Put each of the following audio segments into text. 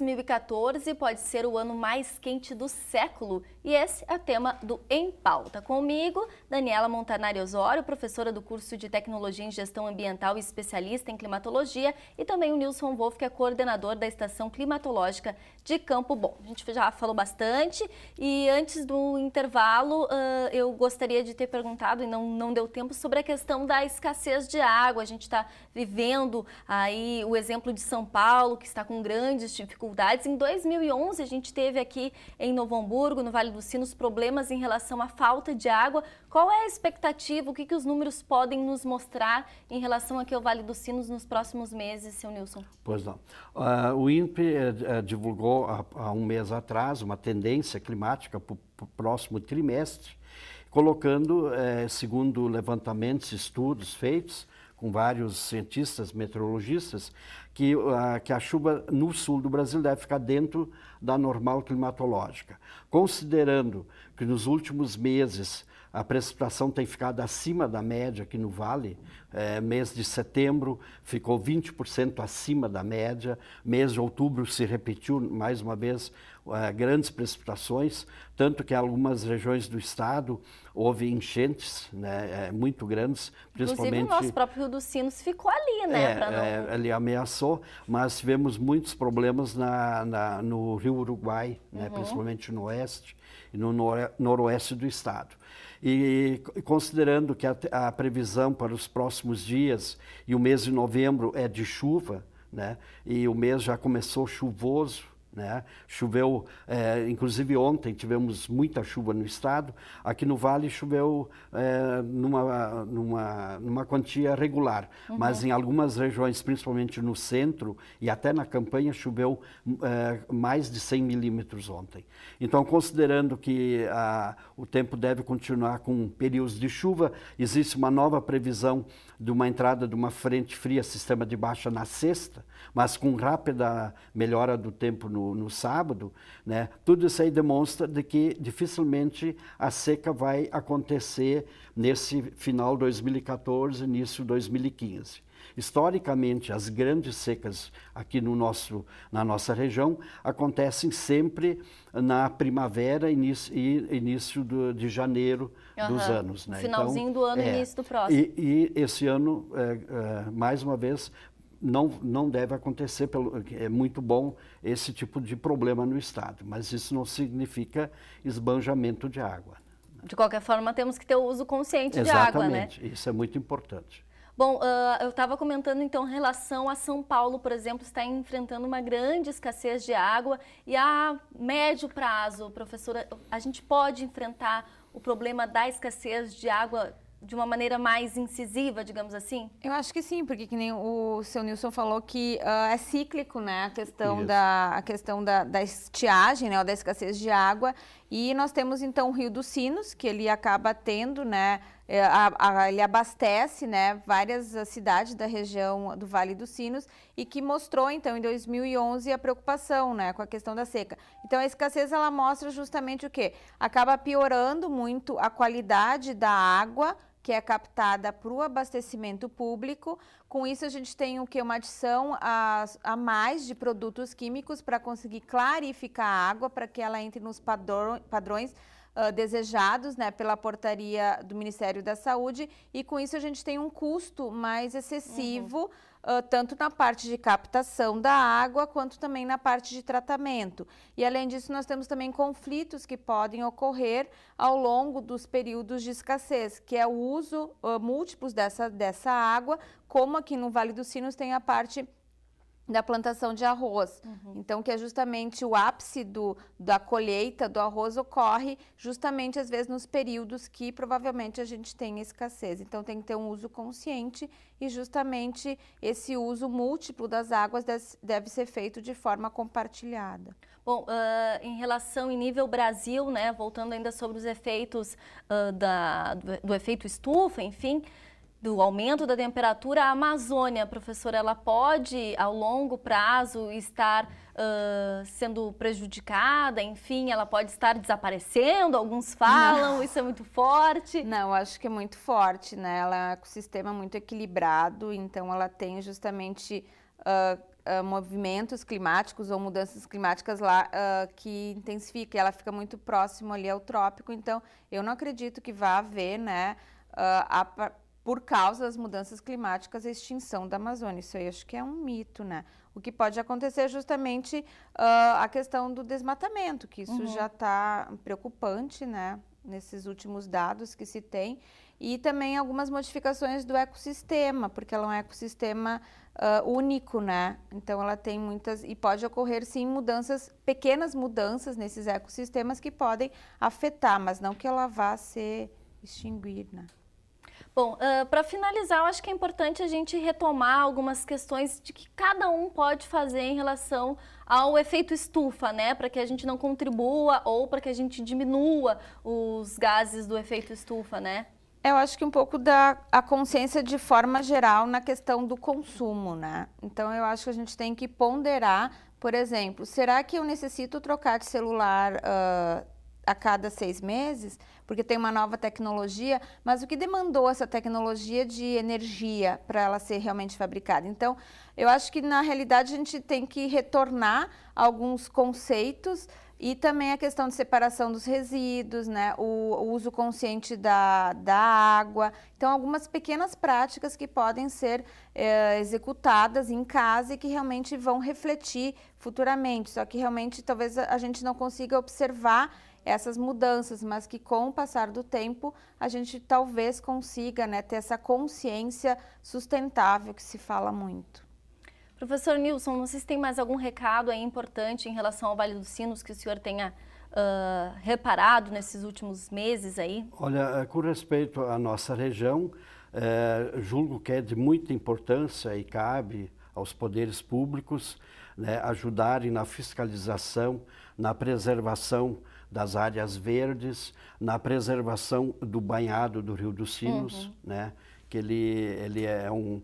Em 2014 pode ser o ano mais quente do século e esse é o tema do Em Pauta. Comigo, Daniela Montanari Osório, professora do curso de Tecnologia em Gestão Ambiental e especialista em climatologia, e também o Nilson Wolff, que é coordenador da Estação Climatológica de Campo Bom. A gente já falou bastante e antes do intervalo eu gostaria de ter perguntado, e não deu tempo, sobre a questão da escassez de água. A gente está vivendo aí o exemplo de São Paulo, que está com grandes dificuldades. Em 2011, a gente teve aqui em Novo Hamburgo, no Vale dos Sinos, problemas em relação à falta de água. Qual é a expectativa? O que os números podem nos mostrar em relação aqui ao Vale dos Sinos nos próximos meses, seu Nilson? Pois não. O INPE divulgou há um mês atrás uma tendência climática para o próximo trimestre, colocando, segundo levantamentos e estudos feitos com vários cientistas, meteorologistas, que a chuva no sul do Brasil deve ficar dentro da normal climatológica. Considerando que nos últimos meses a precipitação tem ficado acima da média aqui no Vale, mês de setembro ficou 20% acima da média, mês de outubro se repetiu mais uma vez grandes precipitações, tanto que em algumas regiões do estado houve enchentes, né, muito grandes, principalmente... Inclusive o nosso próprio Rio dos Sinos ficou ali, né? Ele ameaçou, mas tivemos muitos problemas no Rio Uruguai, né, principalmente no oeste e no noroeste do estado. E considerando que a previsão para os próximos dias e o mês de novembro é de chuva, né, e o mês já começou chuvoso, né? Choveu, inclusive ontem tivemos muita chuva no estado. Aqui no Vale choveu numa quantia regular, mas em algumas regiões, principalmente no centro e até na campanha, choveu mais de 100 milímetros ontem. Então, considerando que o tempo deve continuar com períodos de chuva, existe uma nova previsão de uma entrada de uma frente fria, sistema de baixa na sexta, mas com rápida melhora do tempo no sábado, né? Tudo isso aí demonstra de que dificilmente a seca vai acontecer nesse final de 2014, início de 2015. Historicamente, as grandes secas aqui na nossa região acontecem sempre na primavera e início de janeiro dos anos. Né? Finalzinho do ano, início do próximo. E esse ano, mais uma vez, não deve acontecer, é muito bom esse tipo de problema no estado, mas isso não significa esbanjamento de água. De qualquer forma, temos que ter o uso consciente de água, né? Exatamente, isso é muito importante. Bom, eu estava comentando então em relação a São Paulo, por exemplo, está enfrentando uma grande escassez de água e a médio prazo, professora, a gente pode enfrentar o problema da escassez de água de uma maneira mais incisiva, digamos assim? Eu acho que sim, porque que nem o seu Nilson falou que é cíclico, né, a questão da estiagem, né, ou da escassez de água, e nós temos então o Rio dos Sinos, que ele acaba tendo, né, ele abastece, né, várias cidades da região do Vale dos Sinos e que mostrou então em 2011 a preocupação, né, com a questão da seca. Então a escassez ela mostra justamente o quê? Acaba piorando muito a qualidade da água que é captada para o abastecimento público. Com isso, a gente tem o quê? Uma adição a mais de produtos químicos para conseguir clarificar a água, para que ela entre nos padrões desejados, né, pela portaria do Ministério da Saúde, e com isso a gente tem um custo mais excessivo, tanto na parte de captação da água, quanto também na parte de tratamento. E além disso, nós temos também conflitos que podem ocorrer ao longo dos períodos de escassez, que é o uso múltiplos dessa água, como aqui no Vale dos Sinos tem a parte da plantação de arroz. Então, que é justamente o ápice da colheita do arroz ocorre justamente, às vezes, nos períodos que provavelmente a gente tem escassez. Então, tem que ter um uso consciente e justamente esse uso múltiplo das águas deve ser feito de forma compartilhada. Bom, em relação em nível Brasil, né, voltando ainda sobre os efeitos do efeito estufa, enfim, do aumento da temperatura, a Amazônia, professora, ela pode, ao longo prazo, estar sendo prejudicada, enfim, ela pode estar desaparecendo, alguns falam, isso é muito forte. Não, acho que é muito forte, né? Ela é um ecossistema muito equilibrado, então ela tem justamente movimentos climáticos ou mudanças climáticas lá que intensificam, ela fica muito próximo ali ao trópico, então eu não acredito que vá haver, né, por causa das mudanças climáticas, a extinção da Amazônia. Isso aí acho que é um mito, né? O que pode acontecer é justamente a questão do desmatamento, que isso já está preocupante, né? Nesses últimos dados que se tem, e também algumas modificações do ecossistema, porque ela é um ecossistema único, né? Então ela tem muitas, e pode ocorrer sim mudanças, pequenas mudanças nesses ecossistemas que podem afetar, mas não que ela vá se extinguir, né? Bom, para finalizar, eu acho que é importante a gente retomar algumas questões de que cada um pode fazer em relação ao efeito estufa, né? Para que a gente não contribua ou para que a gente diminua os gases do efeito estufa, né? Eu acho que um pouco a consciência de forma geral na questão do consumo, né? Então eu acho que a gente tem que ponderar, por exemplo, será que eu necessito trocar de celular a cada 6 meses, porque tem uma nova tecnologia, mas o que demandou essa tecnologia de energia para ela ser realmente fabricada? Então, eu acho que na realidade a gente tem que retornar a alguns conceitos e também a questão de separação dos resíduos, né? O uso consciente da água. Então, algumas pequenas práticas que podem ser executadas em casa e que realmente vão refletir futuramente. Só que realmente talvez a gente não consiga observar essas mudanças, mas que com o passar do tempo a gente talvez consiga, né, ter essa consciência sustentável que se fala muito. Professor Nilson, não sei se tem mais algum recado aí importante em relação ao Vale dos Sinos que o senhor tenha reparado nesses últimos meses aí? Olha, com respeito à nossa região, julgo que é de muita importância e cabe aos poderes públicos, né, ajudarem na fiscalização, na preservação das áreas verdes, na preservação do banhado do Rio dos Sinos, né? Que ele é um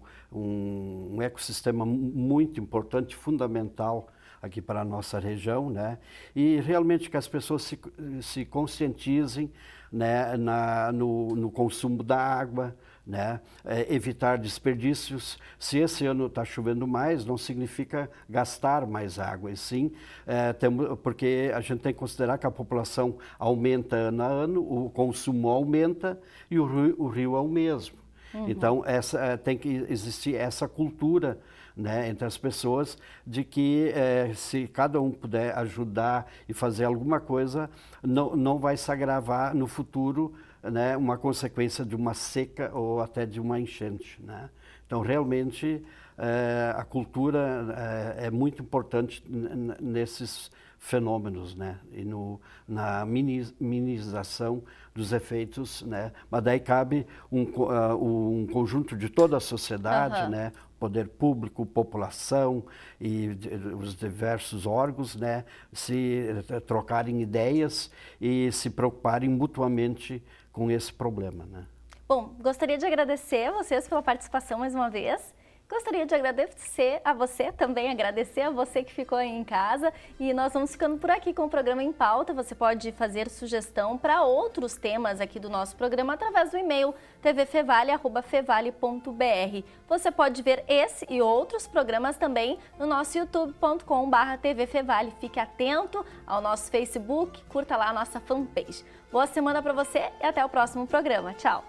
ecossistema muito importante, fundamental aqui para a nossa região, né? E realmente que as pessoas se conscientizem, né, no consumo da água, né? Evitar desperdícios. Se esse ano está chovendo mais, não significa gastar mais água, e sim, porque a gente tem que considerar que a população aumenta ano a ano, o consumo aumenta e o rio é o mesmo. Então, tem que existir essa cultura, né, entre as pessoas de que se cada um puder ajudar e fazer alguma coisa, não vai se agravar no futuro, né, uma consequência de uma seca ou até de uma enchente, né? Então, realmente, a cultura é muito importante nesses fenômenos, né? E na minimização dos efeitos, né? Mas daí cabe um conjunto de toda a sociedade, né? Poder público, população e os diversos órgãos, né? Se trocarem ideias e se preocuparem mutuamente com esse problema, né? Bom, gostaria de agradecer a vocês pela participação mais uma vez. Gostaria de agradecer a você também, agradecer a você que ficou aí em casa. E nós vamos ficando por aqui com o programa Em Pauta. Você pode fazer sugestão para outros temas aqui do nosso programa através do e-mail tvfevale@fevale.br. Você pode ver esse e outros programas também no nosso youtube.com/tvfevale. Fique atento ao nosso Facebook, curta lá a nossa fanpage. Boa semana para você e até o próximo programa. Tchau!